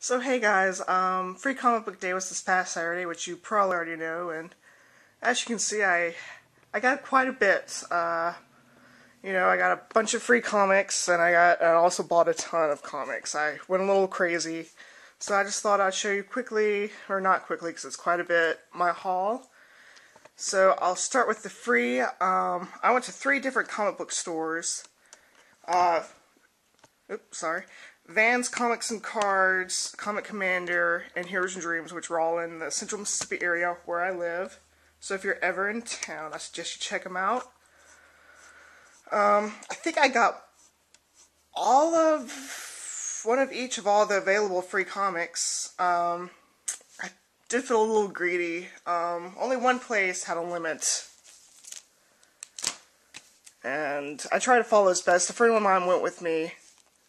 So hey guys, Free Comic Book Day was this past Saturday, which you probably already know, and as you can see, I got quite a bit. I got a bunch of free comics, and I also bought a ton of comics. I went a little crazy, so I just thought I'd show you quickly, or not quickly, because it's quite a bit, my haul. So I'll start with the free. I went to 3 different comic book stores. Vans Comics and Cards, Comic Commander, and Heroes and Dreams, which were all in the central Mississippi area where I live. So if you're ever in town, I suggest you check them out. I think I got one of each of all the available free comics. I did feel a little greedy. Only one place had a limit. And I tried to follow his best. A friend of mine went with me.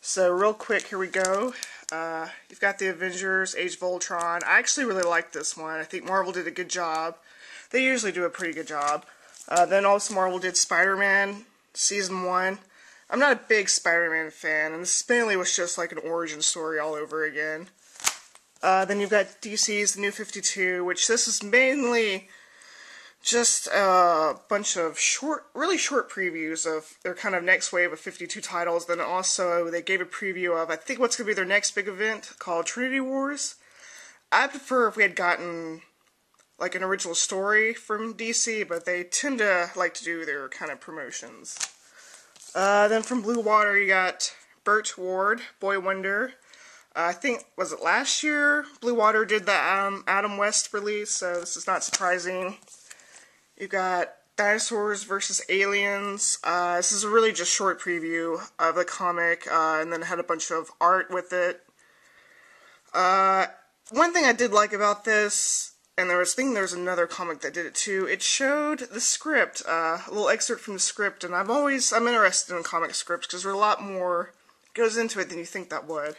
So real quick, here we go. You've got the Avengers, Age of Ultron. I actually really like this one. I think Marvel did a good job. They usually do a pretty good job. Then also Marvel did Spider-Man Season 1. I'm not a big Spider-Man fan, and this mainly was just like an origin story all over again. Then you've got DC's The New 52, which this is mainly just a bunch of really short previews of their kind of next wave of 52 titles. Then also they gave a preview of, I think, what's going to be their next big event called Trinity Wars. I'd prefer if we had gotten like an original story from DC, but they tend to like to do their kind of promotions. Then from Blue Water you got Burt Ward, Boy Wonder. I think, was it last year? Blue Water did the Adam West release, so this is not surprising. You've got Dinosaurs vs. Aliens. This is a really just short preview of the comic, and then had a bunch of art with it. One thing I did like about this, and there was another comic that did it too, it showed the script, a little excerpt from the script, and I'm interested in comic scripts, because there's a lot more goes into it than you think that would.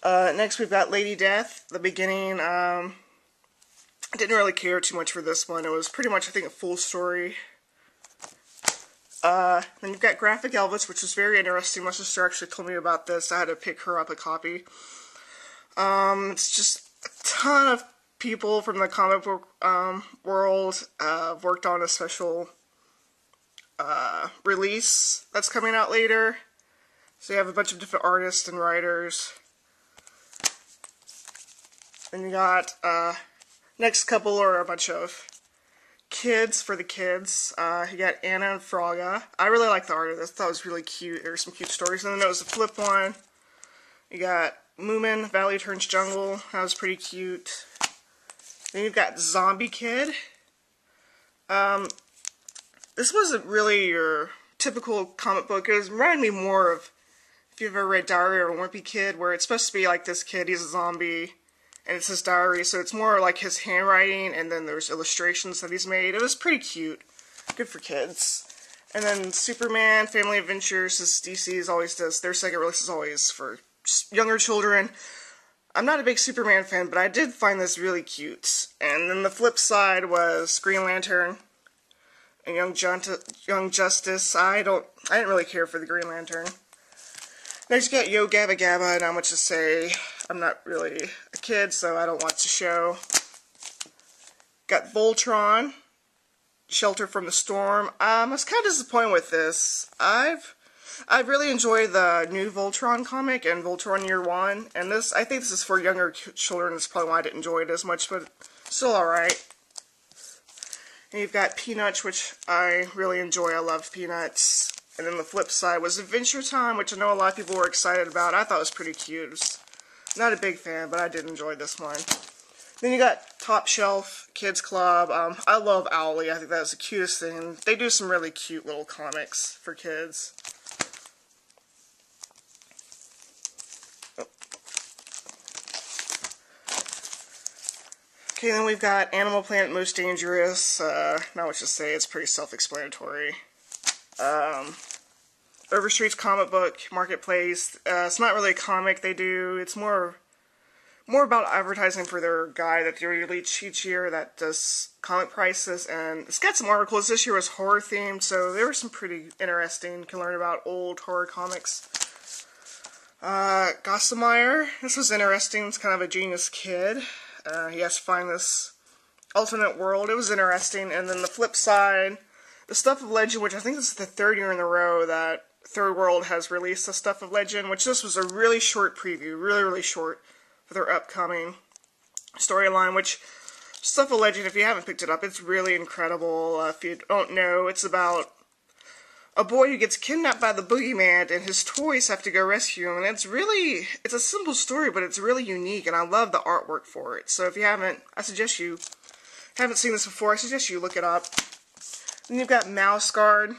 Next we've got Lady Death, the beginning. I didn't really care too much for this one. It was pretty much, I think, a full story. Then you've got Graphic Elvis, which was very interesting. My sister actually told me about this. I had to pick her up a copy. It's just a ton of people from the comic book world worked on a special release that's coming out later. So you have a bunch of different artists and writers. Then you got next couple are a bunch of kids for the kids. You got Anna and Frogga. I really like the art of this. I thought it was really cute. There were some cute stories. And then there was a flip one. You got Moomin, Valley Turns Jungle. That was pretty cute. Then you've got Zombie Kid. This wasn't really your typical comic book. It reminded me more of, if you've ever read Diary of a Wimpy Kid, where it's supposed to be like this kid, he's a zombie, and it's his diary, so it's more like his handwriting, and then there's illustrations that he's made. It was pretty cute. Good for kids. And then Superman, Family Adventures, as DC always does, their second release is always for younger children. I'm not a big Superman fan, but I did find this really cute. And then the flip side was Green Lantern and Young Justice. I didn't really care for the Green Lantern. Next you got Yo Gabba Gabba, not much to say. I'm not really a kid, so I don't watch the show. Got Voltron, Shelter from the Storm. I was kind of disappointed with this. I really enjoyed the new Voltron comic and Voltron Year One, and I think this is for younger children. That's probably why I didn't enjoy it as much, but still alright. And you've got Peanuts, which I really enjoy. I love Peanuts. And then the flip side was Adventure Time, which I know a lot of people were excited about. I thought it was pretty cute. Not a big fan, but I did enjoy this one. Then you got Top Shelf, Kids Club. I love Owly. I think that's the cutest thing. They do some really cute little comics for kids. Okay, then we've got Animal Planet Most Dangerous. Not much to say. It's pretty self-explanatory. Overstreet's comic book marketplace. It's not really a comic they do. It's more about advertising for their guy that they release each year that does comic prices, and it's got some articles. This year was horror themed, so there were some pretty interesting. You can learn about old horror comics. Gossamer. This was interesting. It's kind of a genius kid. He has to find this alternate world. It was interesting. And then the flip side, the Stuff of Legend, which I think this is the third year in a row that Third World has released the Stuff of Legend, which this was a really short preview, really short, for their upcoming storyline, which Stuff of Legend, if you haven't picked it up, it's really incredible. If you don't know, it's about a boy who gets kidnapped by the boogeyman, and his toys have to go rescue him, and it's a simple story, but it's really unique, and I love the artwork for it. So if you haven't, haven't seen this before, I suggest you look it up. Then you've got Mouse Guard,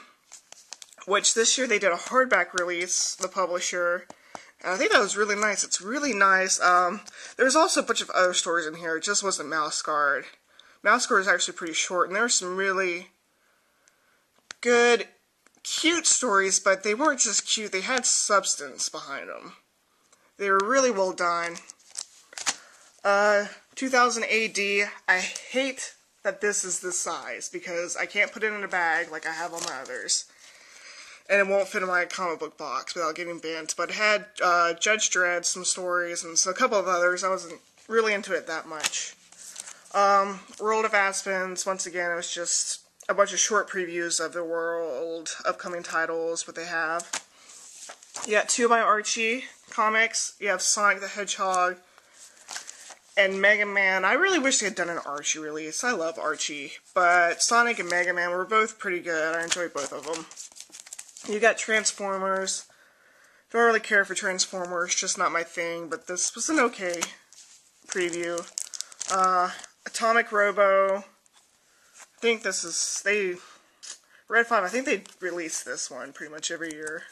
which this year they did a hardback release, the publisher. And I think that was really nice. It's really nice. There's also a bunch of other stories in here. It just wasn't Mouse Guard. Mouse Guard is actually pretty short, and there were some really good, cute stories, but they weren't just cute. They had substance behind them. They were really well done. 2000 AD, I hate that this is this size, because I can't put it in a bag like I have all my others. And it won't fit in my comic book box without getting bent. But it had Judge Dredd, some stories, and so a couple of others. I wasn't really into it that much. World of Aspens, once again, it was just a bunch of short previews of the world, upcoming titles, what they have. You got 2 by Archie comics. You have Sonic the Hedgehog and Mega Man. I really wish they had done an Archie release. I love Archie. But Sonic and Mega Man were both pretty good. I enjoyed both of them. You got Transformers. Don't really care for Transformers, just not my thing, but this was an okay preview. Atomic Robo. I think this is, Red 5, I think they release this one pretty much every year.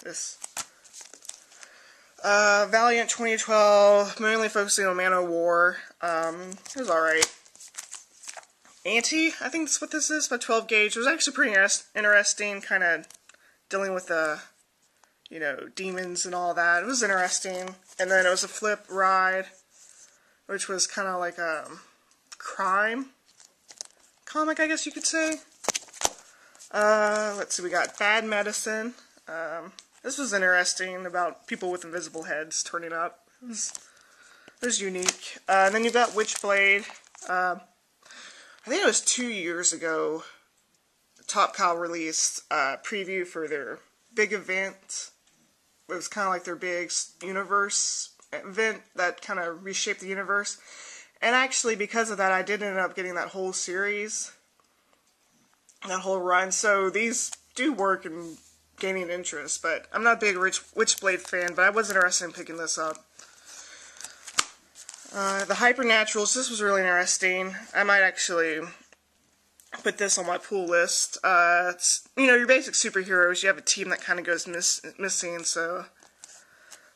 Valiant 2012, mainly focusing on Man-O-War. It was alright. Anti, I think that's what this is, by 12 Gauge. It was actually pretty interesting, kind of dealing with the, demons and all that. It was interesting. And then it was a Flip Ride, which was kind of like a crime comic, I guess you could say. Let's see, we got Bad Medicine. This was interesting, about people with invisible heads turning up. It was unique. And then you got Witchblade. I think it was 2 years ago, Top Cow released a preview for their big event. It was kind of like their big universe event that kind of reshaped the universe. And actually, because of that, I did end up getting that whole series, that whole run. So these do work in gaining interest, but I'm not a big Witchblade fan, but I was interested in picking this up. The Hypernaturals, this was really interesting. I might actually put this on my pool list. It's, your basic superheroes. You have a team that kind of goes missing, so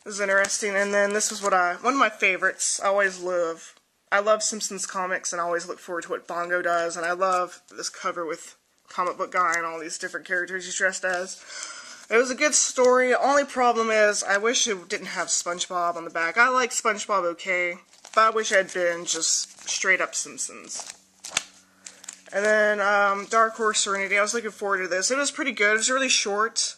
this is interesting. And then this is one of my favorites. I love Simpsons comics, and I always look forward to what Bongo does, and I love this cover with Comic Book Guy and all these different characters he's dressed as. It was a good story. The only problem is, I wish it didn't have SpongeBob on the back. I like SpongeBob okay, but I wish it had been just straight up Simpsons. And then, Dark Horse Serenity, I was looking forward to this. It was pretty good. It was really short.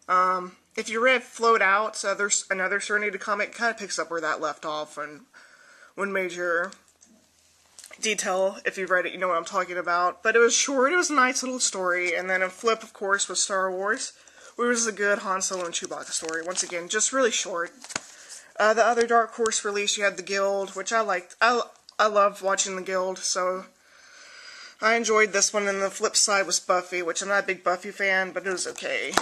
If you read Float Out, there's another Serenity comic, it kind of picks up where that left off, and one major detail, if you've read it, you know what I'm talking about. But it was short, it was a nice little story. And then a flip, of course, was Star Wars, which was a good Han Solo and Chewbacca story. Once again, just really short. The other Dark Horse release, you had The Guild, which I liked. I loved watching The Guild, so I enjoyed this one. And the flip side was Buffy, which I'm not a big Buffy fan, but it was okay.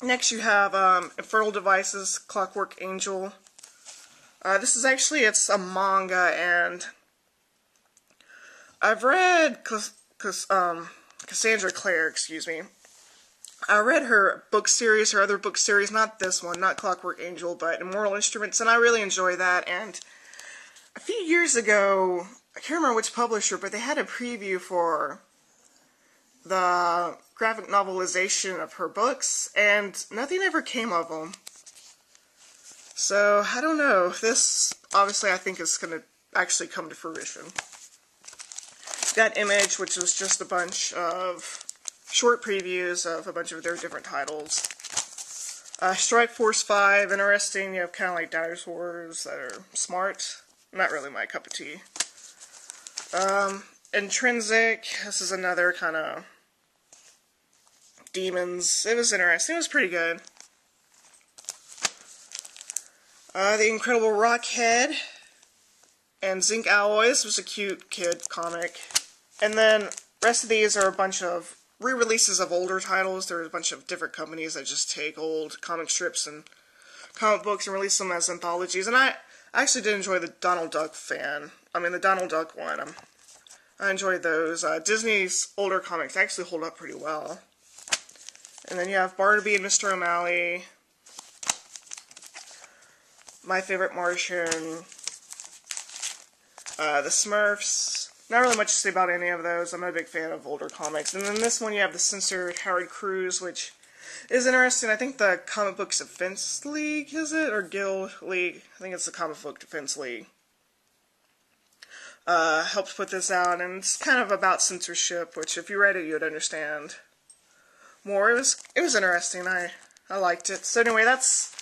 Next you have Infernal Devices, Clockwork Angel. This is actually, it's a manga, and I've read Cassandra Clare, excuse me. I read her book series, her other book series, not this one, not Clockwork Angel, but Immortal Instruments, and I really enjoy that. And a few years ago, I can't remember which publisher, but they had a preview for the graphic novelization of her books, and nothing ever came of them. So, I don't know. This, obviously, I think is going to actually come to fruition. Got Image, which was just a bunch of short previews of a bunch of their different titles. Strike Force 5, interesting. You have kind of like dinosaurs that are smart. Not really my cup of tea. Intrinsic, this is another kind of demons. It was interesting. It was pretty good. The Incredible Rockhead and Zinc Alloys was a cute kid comic. And then rest of these are a bunch of re-releases of older titles. There are a bunch of different companies that just take old comic strips and comic books and release them as anthologies. And I actually did enjoy the Donald Duck the Donald Duck one. I enjoyed those. Disney's older comics actually hold up pretty well. And then you have Barnaby and Mr. O'Malley, My Favorite Martian, the Smurfs. Not really much to say about any of those. I'm a big fan of older comics. And then this one you have the censored Howard Cruz, which is interesting. I think the Comic Book Defense League, is it? Or Guild League? I think it's the Comic Book Defense League. Helped put this out, and it's kind of about censorship, which if you read it, you would understand more. It was interesting. I liked it. So anyway, that's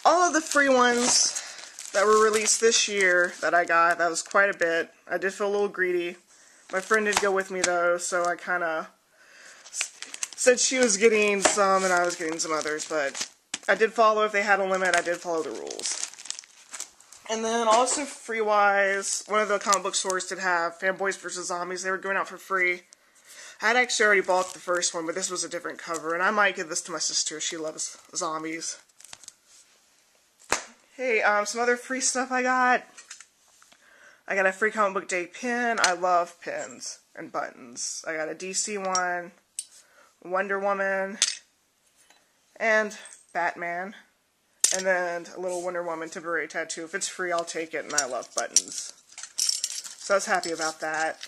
all of the free ones that were released this year that I got. That was quite a bit. I did feel a little greedy. My friend did go with me though, so I kind of said she was getting some and I was getting some others, but I did follow, if they had a limit, I did follow the rules. And then also free-wise, one of the comic book stores did have Fanboys vs. Zombies. They were going out for free. I had actually already bought the first one, but this was a different cover, and I might give this to my sister. She loves zombies. Hey, some other free stuff I got. I got a free Comic Book Day pin. I love pins and buttons. I got a DC one, Wonder Woman, and Batman. And then a little Wonder Woman temporary tattoo. If it's free, I'll take it, and I love buttons. So I was happy about that.